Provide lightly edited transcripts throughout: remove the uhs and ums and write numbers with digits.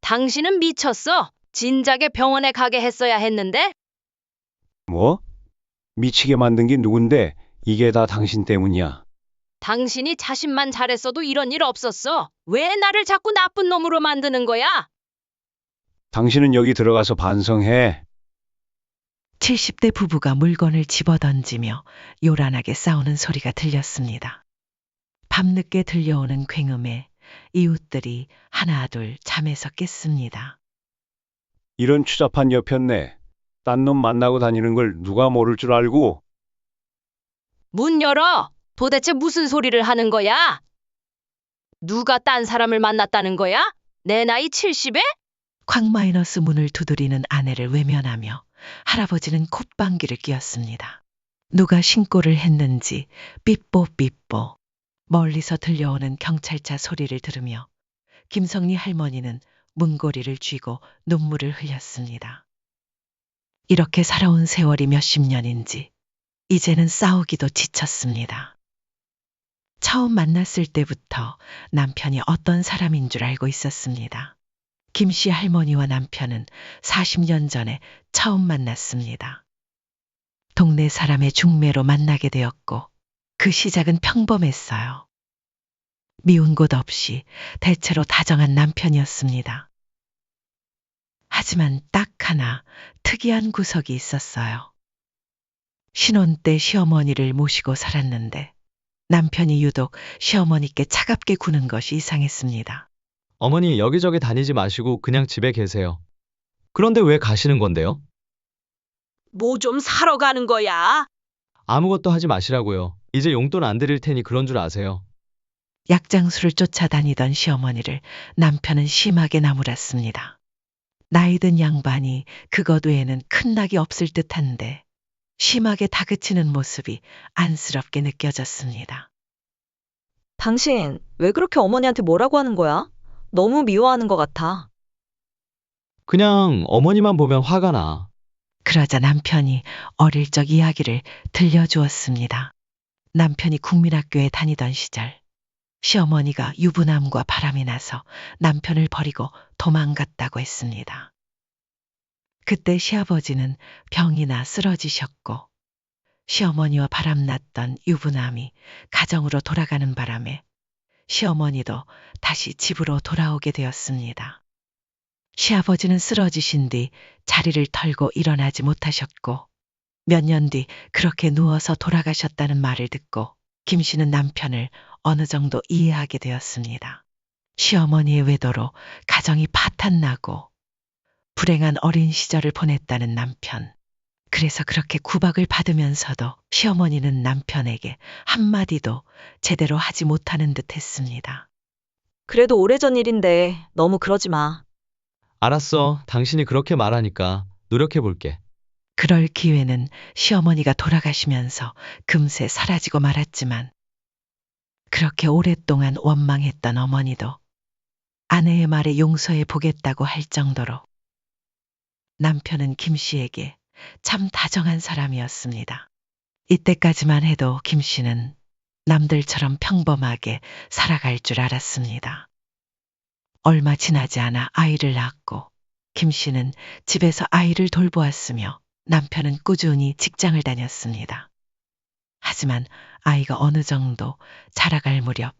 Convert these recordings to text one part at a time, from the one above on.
당신은 미쳤어. 진작에 병원에 가게 했어야 했는데? 뭐? 미치게 만든 게 누군데 이게 다 당신 때문이야. 당신이 자신만 잘했어도 이런 일 없었어. 왜 나를 자꾸 나쁜 놈으로 만드는 거야? 당신은 여기 들어가서 반성해. 70대 부부가 물건을 집어던지며 요란하게 싸우는 소리가 들렸습니다. 밤늦게 들려오는 굉음에 이웃들이 하나둘 잠에서 깼습니다. 이런 추잡한 여편네. 딴 놈 만나고 다니는 걸 누가 모를 줄 알고. 문 열어. 도대체 무슨 소리를 하는 거야? 누가 딴 사람을 만났다는 거야? 내 나이 70에? 쾅 문을 두드리는 아내를 외면하며 할아버지는 콧방귀를 뀌었습니다. 누가 신고를 했는지 삐뽀삐뽀 멀리서 들려오는 경찰차 소리를 들으며 김성리 할머니는 문고리를 쥐고 눈물을 흘렸습니다. 이렇게 살아온 세월이 몇십 년인지 이제는 싸우기도 지쳤습니다. 처음 만났을 때부터 남편이 어떤 사람인 줄 알고 있었습니다. 김씨 할머니와 남편은 40년 전에 처음 만났습니다. 동네 사람의 중매로 만나게 되었고 그 시작은 평범했어요. 미운 곳 없이 대체로 다정한 남편이었습니다. 하지만 딱 하나 특이한 구석이 있었어요. 신혼 때 시어머니를 모시고 살았는데 남편이 유독 시어머니께 차갑게 구는 것이 이상했습니다. 어머니 여기저기 다니지 마시고 그냥 집에 계세요. 그런데 왜 가시는 건데요? 뭐 좀 사러 가는 거야? 아무것도 하지 마시라고요. 이제 용돈 안 드릴 테니 그런 줄 아세요. 약장수를 쫓아다니던 시어머니를 남편은 심하게 나무랐습니다. 나이든 양반이 그것 외에는 큰 낙이 없을 듯한데 심하게 다그치는 모습이 안쓰럽게 느껴졌습니다. 당신 왜 그렇게 어머니한테 뭐라고 하는 거야? 너무 미워하는 것 같아. 그냥 어머니만 보면 화가 나. 그러자 남편이 어릴 적 이야기를 들려주었습니다. 남편이 국민학교에 다니던 시절 시어머니가 유부남과 바람이 나서 남편을 버리고 도망갔다고 했습니다. 그때 시아버지는 병이 나 쓰러지셨고 시어머니와 바람났던 유부남이 가정으로 돌아가는 바람에 시어머니도 다시 집으로 돌아오게 되었습니다. 시아버지는 쓰러지신 뒤 자리를 털고 일어나지 못하셨고 몇 년 뒤 그렇게 누워서 돌아가셨다는 말을 듣고 김 씨는 남편을 어느 정도 이해하게 되었습니다. 시어머니의 외도로 가정이 파탄나고 불행한 어린 시절을 보냈다는 남편. 그래서 그렇게 구박을 받으면서도 시어머니는 남편에게 한마디도 제대로 하지 못하는 듯 했습니다. 그래도 오래전 일인데 너무 그러지 마. 알았어. 당신이 그렇게 말하니까 노력해 볼게. 그럴 기회는 시어머니가 돌아가시면서 금세 사라지고 말았지만 그렇게 오랫동안 원망했던 어머니도 아내의 말에 용서해 보겠다고 할 정도로 남편은 김 씨에게 참 다정한 사람이었습니다. 이때까지만 해도 김 씨는 남들처럼 평범하게 살아갈 줄 알았습니다. 얼마 지나지 않아 아이를 낳았고 김 씨는 집에서 아이를 돌보았으며 남편은 꾸준히 직장을 다녔습니다. 하지만 아이가 어느 정도 자라갈 무렵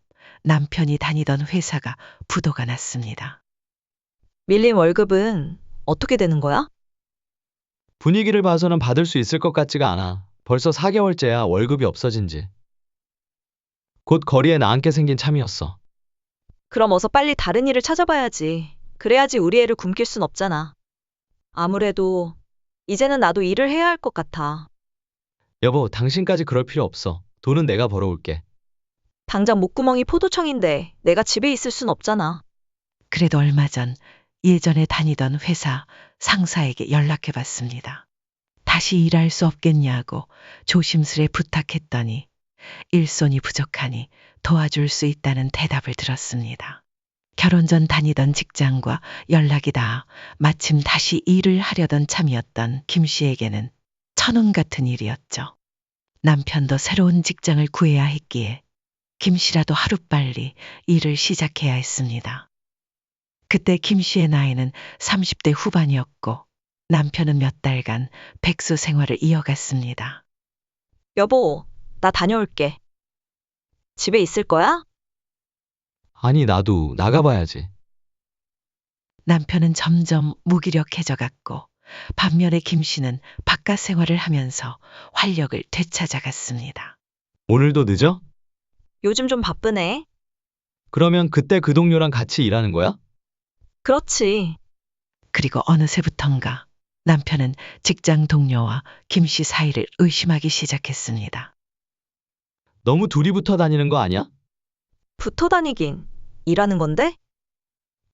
남편이 다니던 회사가 부도가 났습니다. 밀린 월급은 어떻게 되는 거야? 분위기를 봐서는 받을 수 있을 것 같지가 않아. 벌써 4개월째야 월급이 없어진 지. 곧 거리에 나앉게 생긴 참이었어. 그럼 어서 빨리 다른 일을 찾아봐야지. 그래야지 우리 애를 굶길 순 없잖아. 아무래도 이제는 나도 일을 해야 할 것 같아. 여보, 당신까지 그럴 필요 없어. 돈은 내가 벌어올게. 당장 목구멍이 포도청인데 내가 집에 있을 순 없잖아. 그래도 얼마 전 예전에 다니던 회사 상사에게 연락해 봤습니다. 다시 일할 수 없겠냐고 조심스레 부탁했더니 일손이 부족하니 도와줄 수 있다는 대답을 들었습니다. 결혼 전 다니던 직장과 연락이 닿아 마침 다시 일을 하려던 참이었던 김 씨에게는 천운 같은 일이었죠. 남편도 새로운 직장을 구해야 했기에 김 씨라도 하루빨리 일을 시작해야 했습니다. 그때 김 씨의 나이는 30대 후반이었고 남편은 몇 달간 백수 생활을 이어갔습니다. 여보, 나 다녀올게. 집에 있을 거야? 아니, 나도 나가봐야지. 남편은 점점 무기력해져 갔고 반면에 김 씨는 바깥 생활을 하면서 활력을 되찾아갔습니다. 오늘도 늦어? 요즘 좀 바쁘네. 그러면 그때 그 동료랑 같이 일하는 거야? 그렇지. 그리고 어느새부턴가 남편은 직장 동료와 김 씨 사이를 의심하기 시작했습니다. 너무 둘이 붙어 다니는 거 아니야? 붙어 다니긴. 일하는 건데?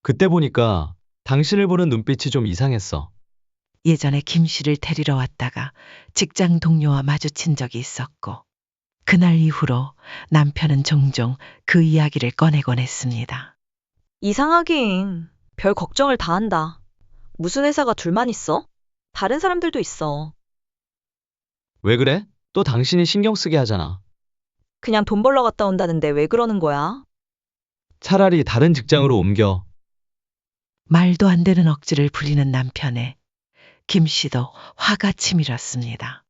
그때 보니까 당신을 보는 눈빛이 좀 이상했어. 예전에 김 씨를 데리러 왔다가 직장 동료와 마주친 적이 있었고 그날 이후로 남편은 종종 그 이야기를 꺼내곤 했습니다. 이상하긴. 별 걱정을 다 한다. 무슨 회사가 둘만 있어? 다른 사람들도 있어. 왜 그래? 또 당신이 신경 쓰게 하잖아. 그냥 돈 벌러 갔다 온다는데 왜 그러는 거야? 차라리 다른 직장으로 옮겨. 말도 안 되는 억지를 부리는 남편에 김 씨도 화가 치밀었습니다.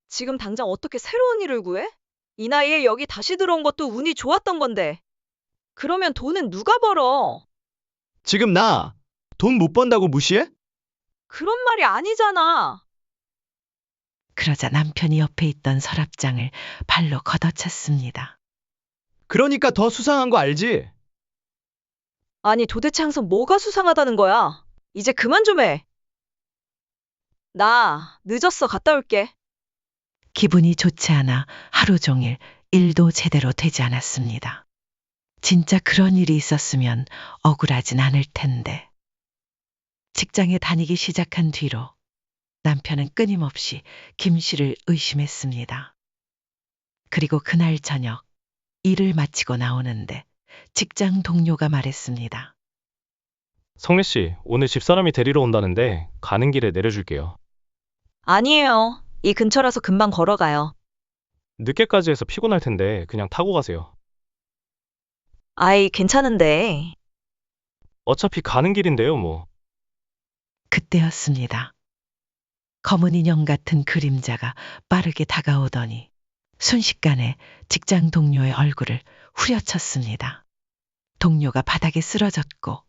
지금 당장 어떻게 새로운 일을 구해? 이 나이에 여기 다시 들어온 것도 운이 좋았던 건데. 그러면 돈은 누가 벌어? 지금 나 돈 못 번다고 무시해? 그런 말이 아니잖아. 그러자 남편이 옆에 있던 서랍장을 발로 걷어찼습니다. 그러니까 더 수상한 거 알지? 아니 도대체 항상 뭐가 수상하다는 거야? 이제 그만 좀 해. 나 늦었어. 갔다 올게. 기분이 좋지 않아 하루 종일 일도 제대로 되지 않았습니다. 진짜 그런 일이 있었으면 억울하진 않을 텐데. 직장에 다니기 시작한 뒤로 남편은 끊임없이 김 씨를 의심했습니다. 그리고 그날 저녁 일을 마치고 나오는데 직장 동료가 말했습니다. 성래 씨, 오늘 집사람이 데리러 온다는데 가는 길에 내려줄게요. 아니에요. 이 근처라서 금방 걸어가요. 늦게까지 해서 피곤할 텐데 그냥 타고 가세요. 아이, 괜찮은데. 어차피 가는 길인데요, 뭐. 그때였습니다. 검은 인형 같은 그림자가 빠르게 다가오더니 순식간에 직장 동료의 얼굴을 후려쳤습니다. 동료가 바닥에 쓰러졌고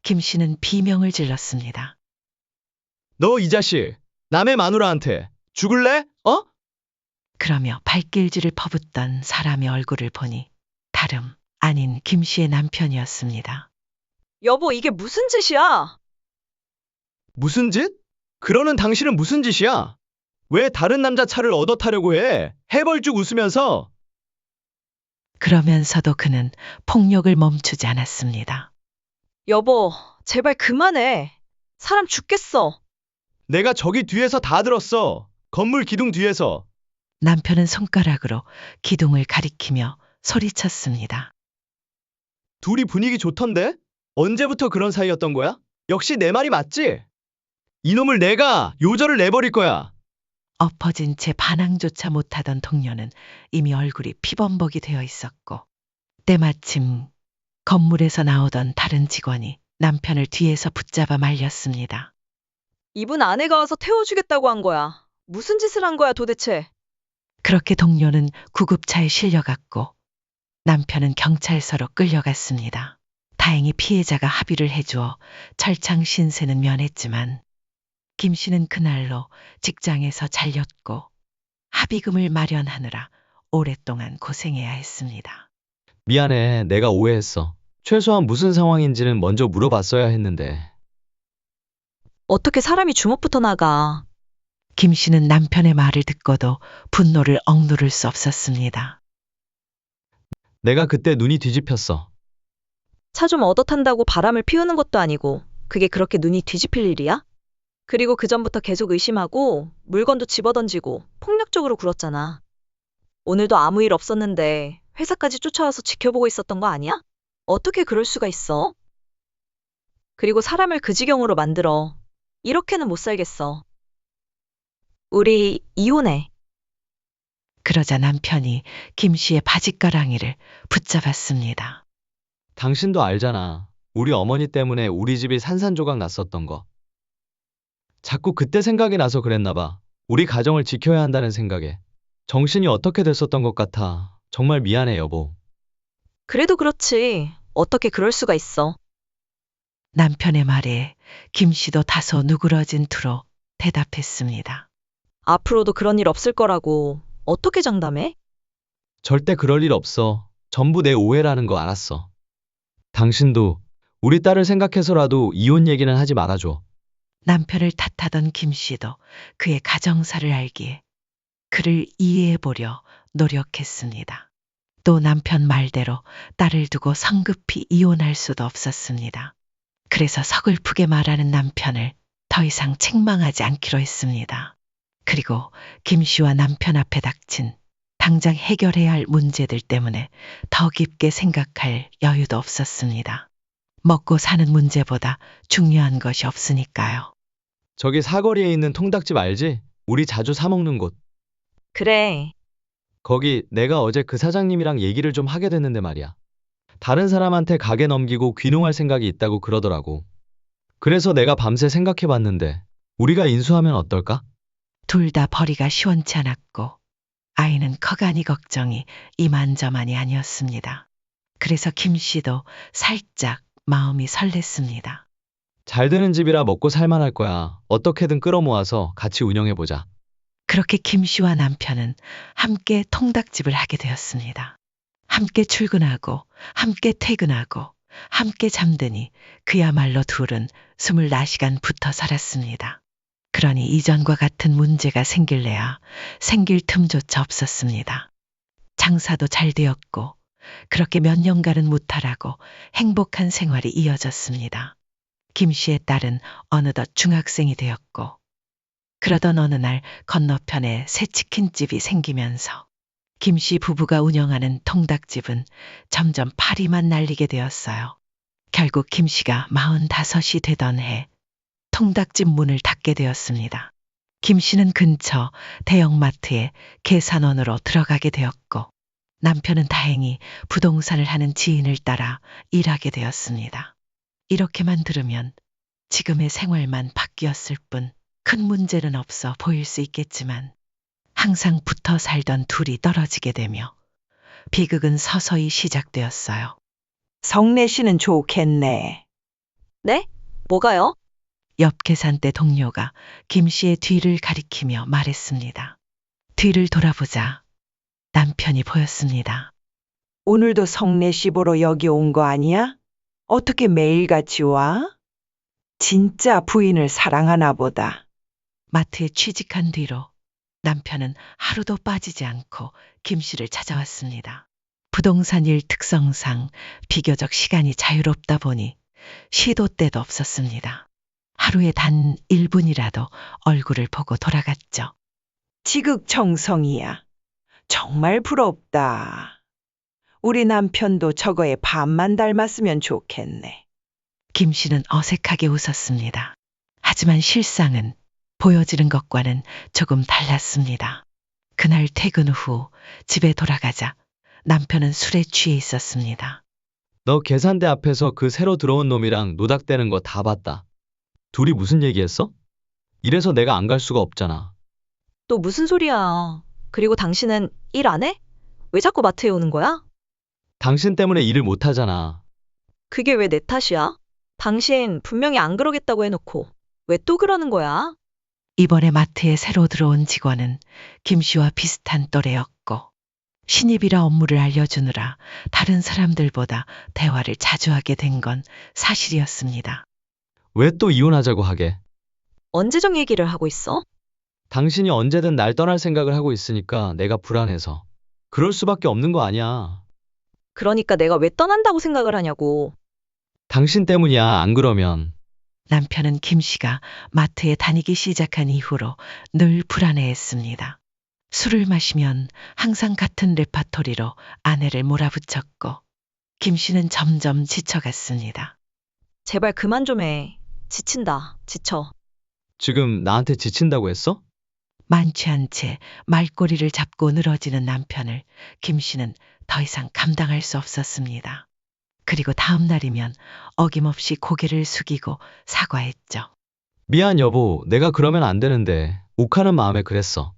김 씨는 비명을 질렀습니다. 너 이 자식, 남의 마누라한테 죽을래? 어? 그러며 발길질을 퍼붓던 사람의 얼굴을 보니 다름 아닌 김 씨의 남편이었습니다. 여보, 이게 무슨 짓이야? 무슨 짓? 그러는 당신은 무슨 짓이야? 왜 다른 남자 차를 얻어 타려고 해? 해벌쭉 웃으면서. 그러면서도 그는 폭력을 멈추지 않았습니다. 여보, 제발 그만해. 사람 죽겠어. 내가 저기 뒤에서 다 들었어. 건물 기둥 뒤에서. 남편은 손가락으로 기둥을 가리키며 소리쳤습니다. 둘이 분위기 좋던데? 언제부터 그런 사이였던 거야? 역시 내 말이 맞지? 이놈을 내가 요절을 내버릴 거야. 엎어진 채 반항조차 못하던 동료는 이미 얼굴이 피범벅이 되어 있었고 때마침 건물에서 나오던 다른 직원이 남편을 뒤에서 붙잡아 말렸습니다. 이분 아내가 와서 태워주겠다고 한 거야. 무슨 짓을 한 거야 도대체? 그렇게 동료는 구급차에 실려갔고 남편은 경찰서로 끌려갔습니다. 다행히 피해자가 합의를 해주어 철창 신세는 면했지만 김 씨는 그날로 직장에서 잘렸고 합의금을 마련하느라 오랫동안 고생해야 했습니다. 미안해, 내가 오해했어. 최소한 무슨 상황인지는 먼저 물어봤어야 했는데. 어떻게 사람이 주먹부터 나가? 김 씨는 남편의 말을 듣고도 분노를 억누를 수 없었습니다. 내가 그때 눈이 뒤집혔어. 차 좀 얻어 탄다고 바람을 피우는 것도 아니고 그게 그렇게 눈이 뒤집힐 일이야? 그리고 그전부터 계속 의심하고 물건도 집어던지고 폭력적으로 굴었잖아. 오늘도 아무 일 없었는데 회사까지 쫓아와서 지켜보고 있었던 거 아니야? 어떻게 그럴 수가 있어? 그리고 사람을 그 지경으로 만들어. 이렇게는 못 살겠어. 우리 이혼해. 그러자 남편이 김 씨의 바짓가랑이를 붙잡았습니다. 당신도 알잖아. 우리 어머니 때문에 우리 집이 산산조각 났었던 거. 자꾸 그때 생각이 나서 그랬나 봐. 우리 가정을 지켜야 한다는 생각에. 정신이 어떻게 됐었던 것 같아. 정말 미안해, 여보. 그래도 그렇지. 어떻게 그럴 수가 있어. 남편의 말에 김 씨도 다소 누그러진 투로 대답했습니다. 앞으로도 그런 일 없을 거라고 어떻게 장담해? 절대 그럴 일 없어. 전부 내 오해라는 거 알았어. 당신도 우리 딸을 생각해서라도 이혼 얘기는 하지 말아줘. 남편을 탓하던 김 씨도 그의 가정사를 알기에 그를 이해해 보려 노력했습니다. 또 남편 말대로 딸을 두고 성급히 이혼할 수도 없었습니다. 그래서 서글프게 말하는 남편을 더 이상 책망하지 않기로 했습니다. 그리고 김 씨와 남편 앞에 닥친 당장 해결해야 할 문제들 때문에 더 깊게 생각할 여유도 없었습니다. 먹고 사는 문제보다 중요한 것이 없으니까요. 저기 사거리에 있는 통닭집 알지? 우리 자주 사 먹는 곳. 그래. 거기 내가 어제 그 사장님이랑 얘기를 좀 하게 됐는데 말이야. 다른 사람한테 가게 넘기고 귀농할 생각이 있다고 그러더라고. 그래서 내가 밤새 생각해 봤는데 우리가 인수하면 어떨까? 둘 다 벌이가 시원치 않았고 아이는 커가니 걱정이 이만저만이 아니었습니다. 그래서 김 씨도 살짝 마음이 설렜습니다. 잘 되는 집이라 먹고 살만할 거야. 어떻게든 끌어모아서 같이 운영해보자. 그렇게 김 씨와 남편은 함께 통닭집을 하게 되었습니다. 함께 출근하고 함께 퇴근하고 함께 잠드니 그야말로 둘은 24시간 붙어 살았습니다. 그러니 이전과 같은 문제가 생길래야 생길 틈조차 없었습니다. 장사도 잘 되었고 그렇게 몇 년간은 무탈하고 행복한 생활이 이어졌습니다. 김 씨의 딸은 어느덧 중학생이 되었고 그러던 어느 날 건너편에 새 치킨집이 생기면서 김 씨 부부가 운영하는 통닭집은 점점 파리만 날리게 되었어요. 결국 김 씨가 45이 되던 해 통닭집 문을 닫게 되었습니다. 김 씨는 근처 대형마트에 계산원으로 들어가게 되었고 남편은 다행히 부동산을 하는 지인을 따라 일하게 되었습니다. 이렇게만 들으면 지금의 생활만 바뀌었을 뿐 큰 문제는 없어 보일 수 있겠지만 항상 붙어 살던 둘이 떨어지게 되며 비극은 서서히 시작되었어요. 성래 씨는 좋겠네. 네? 뭐가요? 옆 계산대 동료가 김 씨의 뒤를 가리키며 말했습니다. 뒤를 돌아보자 남편이 보였습니다. 오늘도 성래 씨 보러 여기 온 거 아니야? 어떻게 매일같이 와? 진짜 부인을 사랑하나 보다. 마트에 취직한 뒤로 남편은 하루도 빠지지 않고 김 씨를 찾아왔습니다. 부동산 일 특성상 비교적 시간이 자유롭다 보니 시도 때도 없었습니다. 하루에 단 1분이라도 얼굴을 보고 돌아갔죠. 지극정성이야. 정말 부럽다. 우리 남편도 저거에 반만 닮았으면 좋겠네. 김 씨는 어색하게 웃었습니다. 하지만 실상은 보여지는 것과는 조금 달랐습니다. 그날 퇴근 후 집에 돌아가자 남편은 술에 취해 있었습니다. 너 계산대 앞에서 그 새로 들어온 놈이랑 노닥대는 거 다 봤다. 둘이 무슨 얘기했어? 이래서 내가 안 갈 수가 없잖아. 또 무슨 소리야. 그리고 당신은 일 안 해? 왜 자꾸 마트에 오는 거야? 당신 때문에 일을 못 하잖아. 그게 왜 내 탓이야? 당신 분명히 안 그러겠다고 해놓고 왜 또 그러는 거야? 이번에 마트에 새로 들어온 직원은 김 씨와 비슷한 또래였고 신입이라 업무를 알려주느라 다른 사람들보다 대화를 자주 하게 된 건 사실이었습니다. 왜 또 이혼하자고 하게? 언제적 얘기를 하고 있어? 당신이 언제든 날 떠날 생각을 하고 있으니까 내가 불안해서. 그럴 수밖에 없는 거 아니야. 그러니까 내가 왜 떠난다고 생각을 하냐고. 당신 때문이야. 안 그러면. 남편은 김 씨가 마트에 다니기 시작한 이후로 늘 불안해했습니다. 술을 마시면 항상 같은 레파토리로 아내를 몰아붙였고 김 씨는 점점 지쳐갔습니다. 제발 그만 좀 해. 지친다. 지쳐. 지금 나한테 지친다고 했어? 만취한 채 말꼬리를 잡고 늘어지는 남편을 김 씨는 더 이상 감당할 수 없었습니다. 그리고 다음 날이면 어김없이 고개를 숙이고 사과했죠. 미안 여보, 내가 그러면 안 되는데 욱하는 마음에 그랬어.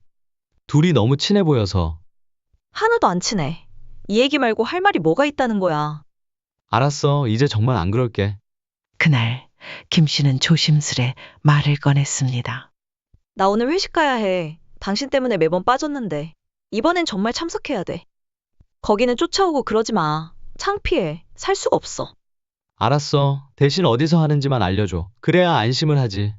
둘이 너무 친해 보여서. 하나도 안 친해. 이 얘기 말고 할 말이 뭐가 있다는 거야. 알았어, 이제 정말 안 그럴게. 그날 김 씨는 조심스레 말을 꺼냈습니다. 나 오늘 회식 가야 해. 당신 때문에 매번 빠졌는데. 이번엔 정말 참석해야 돼. 거기는 쫓아오고 그러지 마. 창피해. 살 수가 없어. 알았어, 대신 어디서 하는지만 알려줘. 그래야 안심을 하지.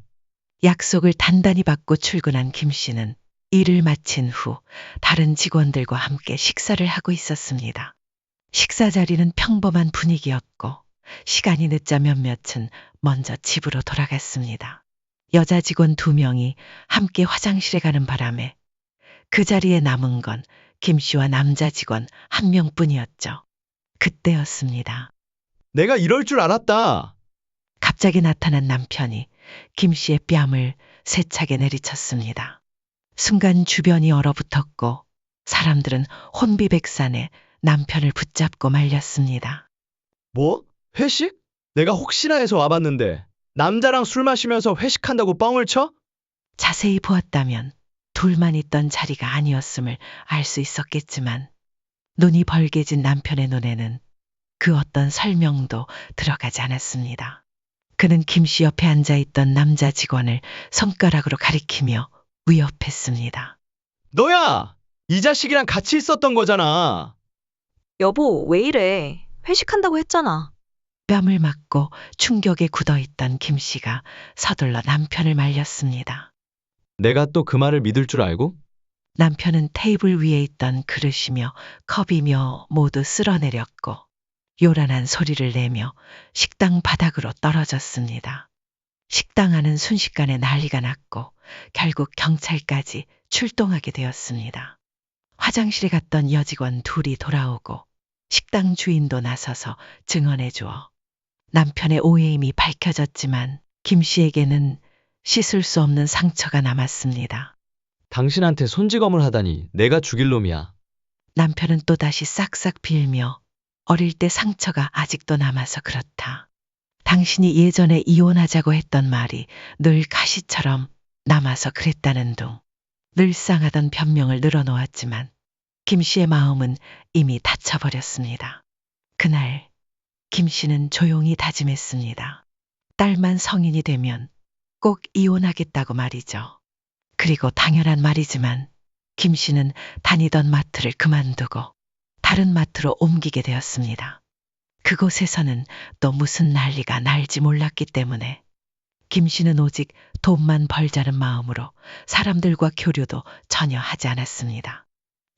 약속을 단단히 받고 출근한 김 씨는 일을 마친 후 다른 직원들과 함께 식사를 하고 있었습니다. 식사 자리는 평범한 분위기였고 시간이 늦자 몇몇은 먼저 집으로 돌아갔습니다. 여자 직원 2명이 함께 화장실에 가는 바람에 그 자리에 남은 건 김 씨와 남자 직원 1명뿐이었죠. 그때였습니다. 내가 이럴 줄 알았다. 갑자기 나타난 남편이 김 씨의 뺨을 세차게 내리쳤습니다. 순간 주변이 얼어붙었고 사람들은 혼비백산에 남편을 붙잡고 말렸습니다. 뭐? 회식? 내가 혹시나 해서 와봤는데 남자랑 술 마시면서 회식한다고 뻥을 쳐? 자세히 보았다면 둘만 있던 자리가 아니었음을 알 수 있었겠지만 눈이 벌게진 남편의 눈에는 그 어떤 설명도 들어가지 않았습니다. 그는 김 씨 옆에 앉아있던 남자 직원을 손가락으로 가리키며 위협했습니다. 너야! 이 자식이랑 같이 있었던 거잖아. 여보, 왜 이래? 회식한다고 했잖아. 뺨을 맞고 충격에 굳어있던 김 씨가 서둘러 남편을 말렸습니다. 내가 또 그 말을 믿을 줄 알고? 남편은 테이블 위에 있던 그릇이며 컵이며 모두 쓸어내렸고 요란한 소리를 내며 식당 바닥으로 떨어졌습니다. 식당 안은 순식간에 난리가 났고 결국 경찰까지 출동하게 되었습니다. 화장실에 갔던 여직원 2이 돌아오고 식당 주인도 나서서 증언해 주어 남편의 오해임이 밝혀졌지만 김 씨에게는 씻을 수 없는 상처가 남았습니다. 당신한테 손찌검을 하다니 내가 죽일 놈이야. 남편은 또다시 싹싹 빌며 어릴 때 상처가 아직도 남아서 그렇다. 당신이 예전에 이혼하자고 했던 말이 늘 가시처럼 남아서 그랬다는 둥. 늘상하던 변명을 늘어놓았지만 김 씨의 마음은 이미 다쳐버렸습니다. 그날 김 씨는 조용히 다짐했습니다. 딸만 성인이 되면 꼭 이혼하겠다고 말이죠. 그리고 당연한 말이지만 김 씨는 다니던 마트를 그만두고 다른 마트로 옮기게 되었습니다. 그곳에서는 또 무슨 난리가 날지 몰랐기 때문에 김 씨는 오직 돈만 벌자는 마음으로 사람들과 교류도 전혀 하지 않았습니다.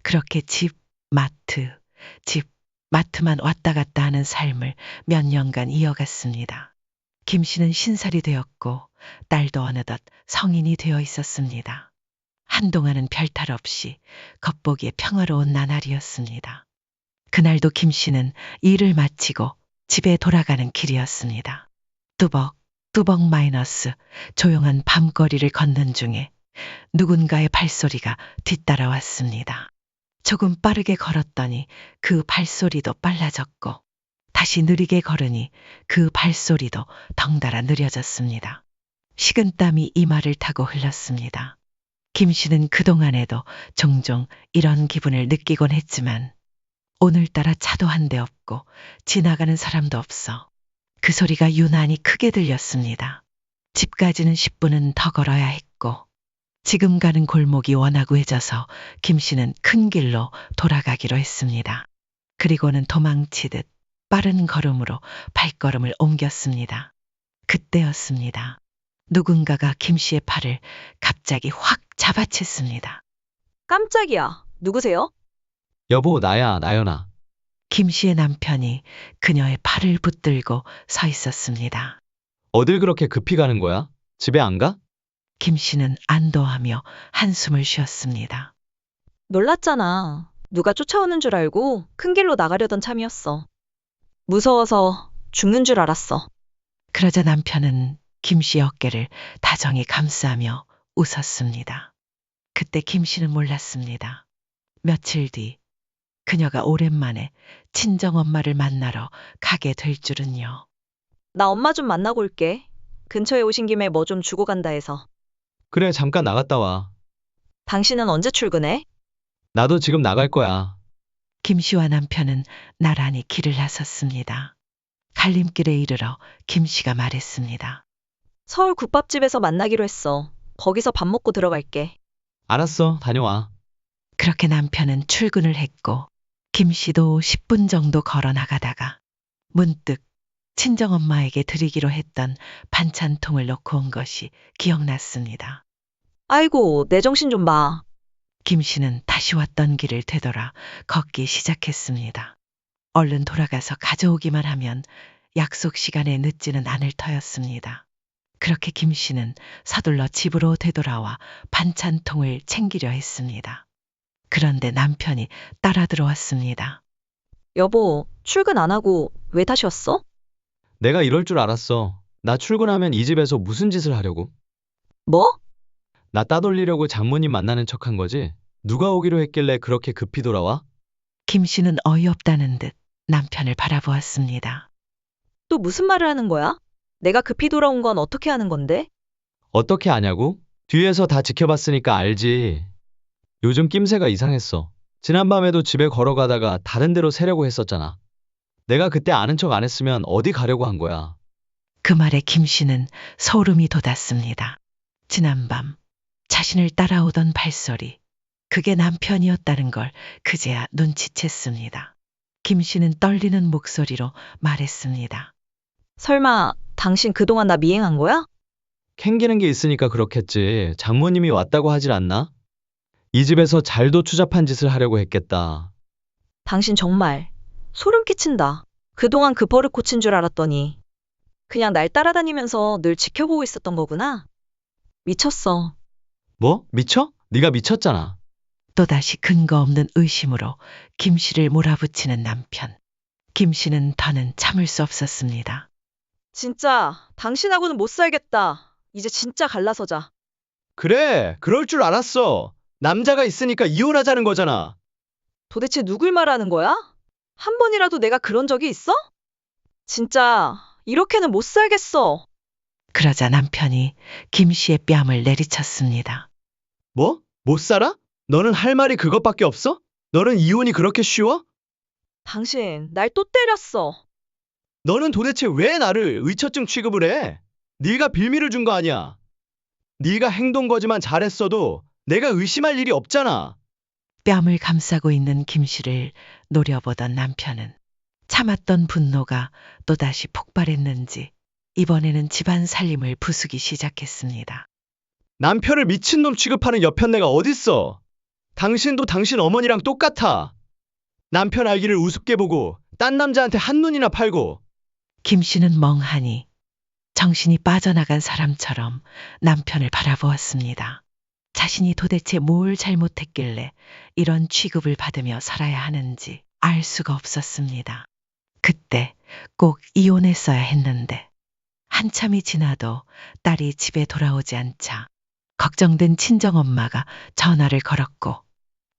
그렇게 집, 마트만 왔다 갔다 하는 삶을 몇 년간 이어갔습니다. 김 씨는 신살이 되었고 딸도 어느덧 성인이 되어 있었습니다. 한동안은 별탈 없이 겉보기에 평화로운 나날이었습니다. 그날도 김 씨는 일을 마치고 집에 돌아가는 길이었습니다. 뚜벅 마이너스 조용한 밤거리를 걷는 중에 누군가의 발소리가 뒤따라왔습니다. 조금 빠르게 걸었더니 그 발소리도 빨라졌고 다시 느리게 걸으니 그 발소리도 덩달아 느려졌습니다. 식은땀이 이마를 타고 흘렀습니다. 김 씨는 그동안에도 종종 이런 기분을 느끼곤 했지만 오늘따라 차도 한 대 없고 지나가는 사람도 없어 그 소리가 유난히 크게 들렸습니다. 집까지는 10분은 더 걸어야 했고 지금 가는 골목이 워낙 우회져서 김 씨는 큰 길로 돌아가기로 했습니다. 그리고는 도망치듯 빠른 걸음으로 발걸음을 옮겼습니다. 그때였습니다. 누군가가 김 씨의 팔을 갑자기 확 잡아챘습니다. 깜짝이야. 누구세요? 여보, 나야, 나연아. 김 씨의 남편이 그녀의 팔을 붙들고 서 있었습니다. 어딜 그렇게 급히 가는 거야? 집에 안 가? 김 씨는 안도하며 한숨을 쉬었습니다. 놀랐잖아. 누가 쫓아오는 줄 알고 큰 길로 나가려던 참이었어. 무서워서 죽는 줄 알았어. 그러자 남편은 김 씨의 어깨를 다정히 감싸며 웃었습니다. 그때 김 씨는 몰랐습니다. 며칠 뒤 그녀가 오랜만에 친정엄마를 만나러 가게 될 줄은요. 나 엄마 좀 만나고 올게. 근처에 오신 김에 뭐 좀 주고 간다 해서. 그래, 잠깐 나갔다 와. 당신은 언제 출근해? 나도 지금 나갈 거야. 김 씨와 남편은 나란히 길을 나섰습니다. 갈림길에 이르러 김 씨가 말했습니다. 서울 국밥집에서 만나기로 했어. 거기서 밥 먹고 들어갈게. 알았어, 다녀와. 그렇게 남편은 출근을 했고 김 씨도 10분 정도 걸어 나가다가 문득 친정엄마에게 드리기로 했던 반찬통을 놓고 온 것이 기억났습니다. 아이고, 내 정신 좀 봐. 김 씨는 다시 왔던 길을 되돌아 걷기 시작했습니다. 얼른 돌아가서 가져오기만 하면 약속 시간에 늦지는 않을 터였습니다. 그렇게 김 씨는 서둘러 집으로 되돌아와 반찬통을 챙기려 했습니다. 그런데 남편이 따라 들어왔습니다. 여보, 출근 안 하고 왜 다시 왔어? 내가 이럴 줄 알았어. 나 출근하면 이 집에서 무슨 짓을 하려고? 뭐? 나 따돌리려고 장모님 만나는 척한 거지? 누가 오기로 했길래 그렇게 급히 돌아와? 김 씨는 어이없다는 듯 남편을 바라보았습니다. 또 무슨 말을 하는 거야? 내가 급히 돌아온 건 어떻게 하는 건데? 어떻게 아냐고? 뒤에서 다 지켜봤으니까 알지. 요즘 낌새가 이상했어. 지난밤에도 집에 걸어가다가 다른 데로 새려고 했었잖아. 내가 그때 아는 척 안 했으면 어디 가려고 한 거야. 그 말에 김 씨는 소름이 돋았습니다. 지난밤 자신을 따라오던 발소리, 그게 남편이었다는 걸 그제야 눈치챘습니다. 김 씨는 떨리는 목소리로 말했습니다. 설마 당신 그동안 나 미행한 거야? 캥기는 게 있으니까 그렇겠지. 장모님이 왔다고 하질 않나? 이 집에서 잘도 추잡한 짓을 하려고 했겠다. 당신 정말 소름 끼친다. 그동안 그 버릇 고친 줄 알았더니 그냥 날 따라다니면서 늘 지켜보고 있었던 거구나. 미쳤어. 뭐? 미쳐? 네가 미쳤잖아. 또다시 근거 없는 의심으로 김 씨를 몰아붙이는 남편. 김 씨는 더는 참을 수 없었습니다. 진짜 당신하고는 못 살겠다. 이제 진짜 갈라서자. 그래, 그럴 줄 알았어. 남자가 있으니까 이혼하자는 거잖아. 도대체 누굴 말하는 거야? 한 번이라도 내가 그런 적이 있어? 진짜 이렇게는 못 살겠어. 그러자 남편이 김 씨의 뺨을 내리쳤습니다. 뭐? 못 살아? 너는 할 말이 그것밖에 없어? 너는 이혼이 그렇게 쉬워? 당신 날 또 때렸어. 너는 도대체 왜 나를 의처증 취급을 해? 네가 빌미를 준 거 아니야. 네가 행동 거지만 잘했어도 내가 의심할 일이 없잖아. 뺨을 감싸고 있는 김 씨를 노려보던 남편은 참았던 분노가 또다시 폭발했는지 이번에는 집안 살림을 부수기 시작했습니다. 남편을 미친놈 취급하는 여편네가 어딨어? 당신도 당신 어머니랑 똑같아. 남편 알기를 우습게 보고 딴 남자한테 한눈이나 팔고. 김 씨는 멍하니 정신이 빠져나간 사람처럼 남편을 바라보았습니다. 자신이 도대체 뭘 잘못했길래 이런 취급을 받으며 살아야 하는지 알 수가 없었습니다. 그때 꼭 이혼했어야 했는데 한참이 지나도 딸이 집에 돌아오지 않자 걱정된 친정엄마가 전화를 걸었고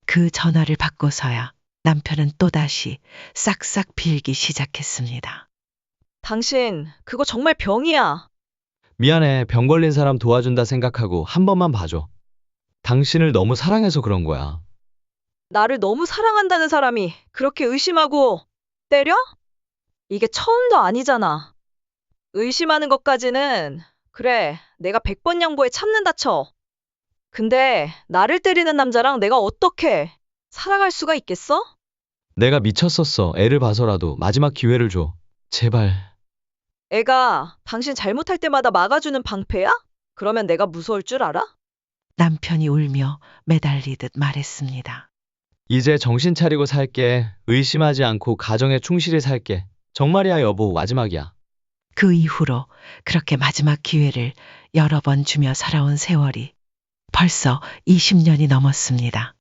그 전화를 받고서야 남편은 또다시 싹싹 빌기 시작했습니다. 당신 그거 정말 병이야. 미안해. 병 걸린 사람 도와준다 생각하고 한 번만 봐줘. 당신을 너무 사랑해서 그런 거야. 나를 너무 사랑한다는 사람이 그렇게 의심하고 때려? 이게 처음도 아니잖아. 의심하는 것까지는 그래, 내가 100번 양보해 참는다 쳐. 근데 나를 때리는 남자랑 내가 어떻게 살아갈 수가 있겠어? 내가 미쳤었어. 애를 봐서라도 마지막 기회를 줘. 제발. 애가 당신 잘못할 때마다 막아주는 방패야? 그러면 내가 무서울 줄 알아? 남편이 울며 매달리듯 말했습니다. 이제 정신 차리고 살게. 의심하지 않고 가정에 충실히 살게. 정말이야 여보, 마지막이야. 그 이후로 그렇게 마지막 기회를 여러 번 주며 살아온 세월이 벌써 20년이 넘었습니다.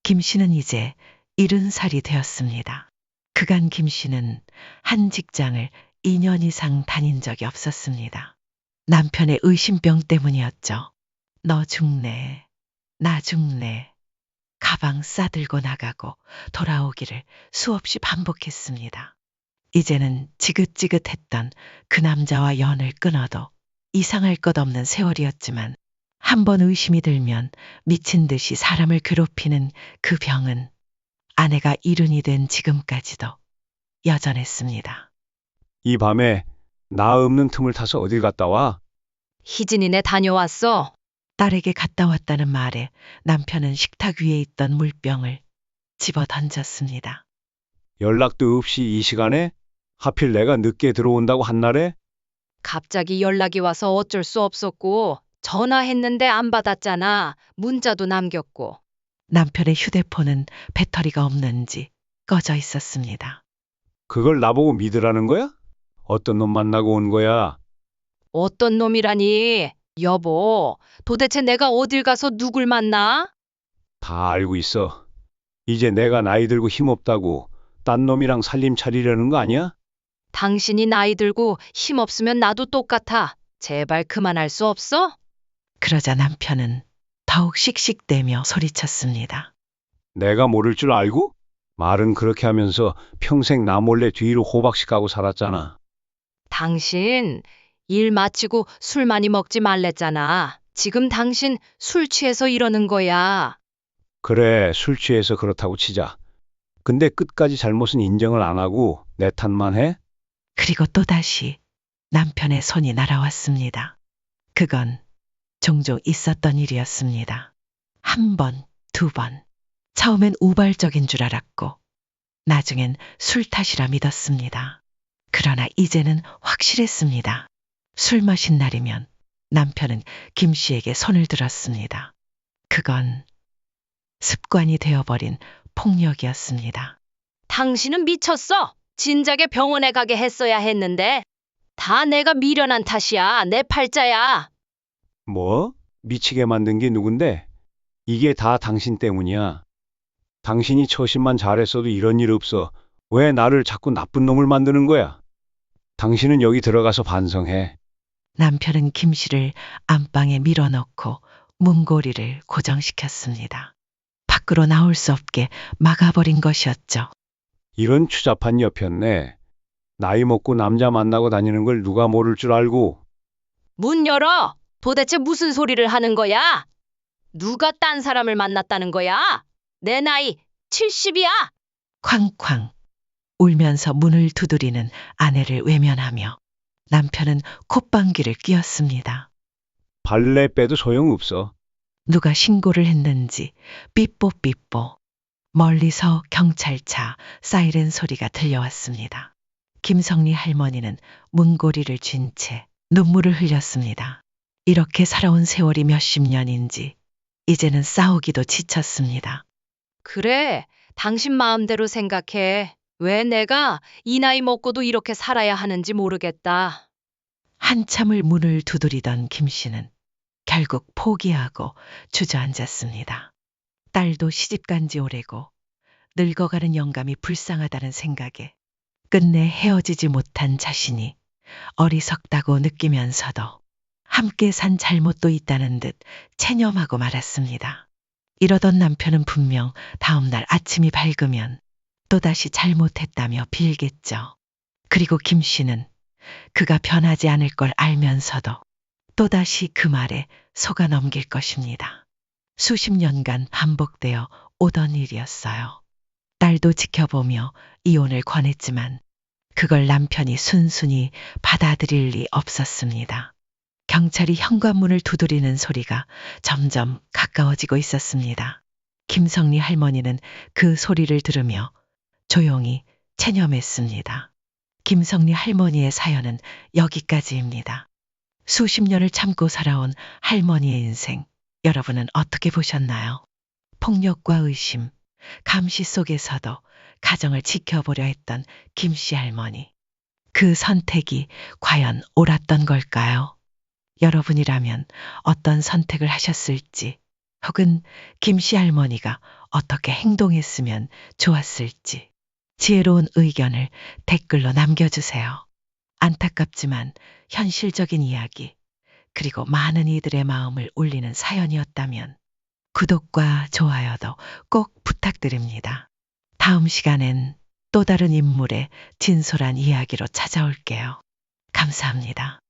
김 씨는 이제 70살이 되었습니다. 그간 김 씨는 한 직장을 2년 이상 다닌 적이 없었습니다. 남편의 의심병 때문이었죠. 너 죽네. 나 죽네. 가방 싸들고 나가고 돌아오기를 수없이 반복했습니다. 이제는 지긋지긋했던 그 남자와 연을 끊어도 이상할 것 없는 세월이었지만 한 번 의심이 들면 미친 듯이 사람을 괴롭히는 그 병은 아내가 이른이 된 지금까지도 여전했습니다. 이 밤에 나 없는 틈을 타서 어딜 갔다 와? 희진이네 다녀왔어. 딸에게 갔다 왔다는 말에 남편은 식탁 위에 있던 물병을 집어 던졌습니다. 연락도 없이 이 시간에? 하필 내가 늦게 들어온다고 한 날에? 갑자기 연락이 와서 어쩔 수 없었고 전화했는데 안 받았잖아. 문자도 남겼고. 남편의 휴대폰은 배터리가 없는지 꺼져 있었습니다. 그걸 나보고 믿으라는 거야? 어떤 놈 만나고 온 거야? 어떤 놈이라니? 여보, 도대체 내가 어딜 가서 누굴 만나? 다 알고 있어. 이제 내가 나이 들고 힘없다고 딴 놈이랑 살림 차리려는 거 아니야? 당신이 나이 들고 힘없으면 나도 똑같아. 제발 그만할 수 없어? 그러자 남편은 더욱 씩씩대며 소리쳤습니다. 내가 모를 줄 알고? 말은 그렇게 하면서 평생 나 몰래 뒤로 호박씨 까고 살았잖아. 당신 일 마치고 술 많이 먹지 말랬잖아. 지금 당신 술 취해서 이러는 거야. 그래, 술 취해서 그렇다고 치자. 근데 끝까지 잘못은 인정을 안 하고 내 탓만 해? 그리고 또다시 남편의 손이 날아왔습니다. 그건 종종 있었던 일이었습니다. 한 번, 두 번. 처음엔 우발적인 줄 알았고 나중엔 술 탓이라 믿었습니다. 그러나 이제는 확실했습니다. 술 마신 날이면 남편은 김 씨에게 손을 들었습니다. 그건 습관이 되어버린 폭력이었습니다. 당신은 미쳤어. 진작에 병원에 가게 했어야 했는데. 다 내가 미련한 탓이야. 내 팔자야. 뭐? 미치게 만든 게 누군데? 이게 다 당신 때문이야. 당신이 처신만 잘했어도 이런 일 없어. 왜 나를 자꾸 나쁜 놈을 만드는 거야? 당신은 여기 들어가서 반성해. 남편은 김 씨를 안방에 밀어넣고 문고리를 고정시켰습니다. 밖으로 나올 수 없게 막아버린 것이었죠. 이런 추잡한 여편네. 나이 먹고 남자 만나고 다니는 걸 누가 모를 줄 알고. 문 열어. 도대체 무슨 소리를 하는 거야? 누가 딴 사람을 만났다는 거야? 내 나이 70이야. 쾅쾅 울면서 문을 두드리는 아내를 외면하며 남편은 콧방귀를 뀌었습니다. 발레 빼도 소용없어. 누가 신고를 했는지 삐뽀삐뽀 멀리서 경찰차 사이렌 소리가 들려왔습니다. 김성리 할머니는 문고리를 쥔 채 눈물을 흘렸습니다. 이렇게 살아온 세월이 몇십 년인지 이제는 싸우기도 지쳤습니다. 그래. 당신 마음대로 생각해. 왜 내가 이 나이 먹고도 이렇게 살아야 하는지 모르겠다. 한참을 문을 두드리던 김 씨는 결국 포기하고 주저앉았습니다. 딸도 시집간 지 오래고 늙어가는 영감이 불쌍하다는 생각에 끝내 헤어지지 못한 자신이 어리석다고 느끼면서도 함께 산 잘못도 있다는 듯 체념하고 말았습니다. 이러던 남편은 분명 다음날 아침이 밝으면 또다시 잘못했다며 빌겠죠. 그리고 김 씨는 그가 변하지 않을 걸 알면서도 또다시 그 말에 속아 넘길 것입니다. 수십 년간 반복되어 오던 일이었어요. 딸도 지켜보며 이혼을 권했지만 그걸 남편이 순순히 받아들일 리 없었습니다. 경찰이 현관문을 두드리는 소리가 점점 가까워지고 있었습니다. 김성리 할머니는 그 소리를 들으며 조용히 체념했습니다. 김성리 할머니의 사연은 여기까지입니다. 수십 년을 참고 살아온 할머니의 인생, 여러분은 어떻게 보셨나요? 폭력과 의심, 감시 속에서도 가정을 지켜보려 했던 김씨 할머니. 그 선택이 과연 옳았던 걸까요? 여러분이라면 어떤 선택을 하셨을지, 혹은 김씨 할머니가 어떻게 행동했으면 좋았을지, 지혜로운 의견을 댓글로 남겨주세요. 안타깝지만 현실적인 이야기, 그리고 많은 이들의 마음을 울리는 사연이었다면 구독과 좋아요도 꼭 부탁드립니다. 다음 시간엔 또 다른 인물의 진솔한 이야기로 찾아올게요. 감사합니다.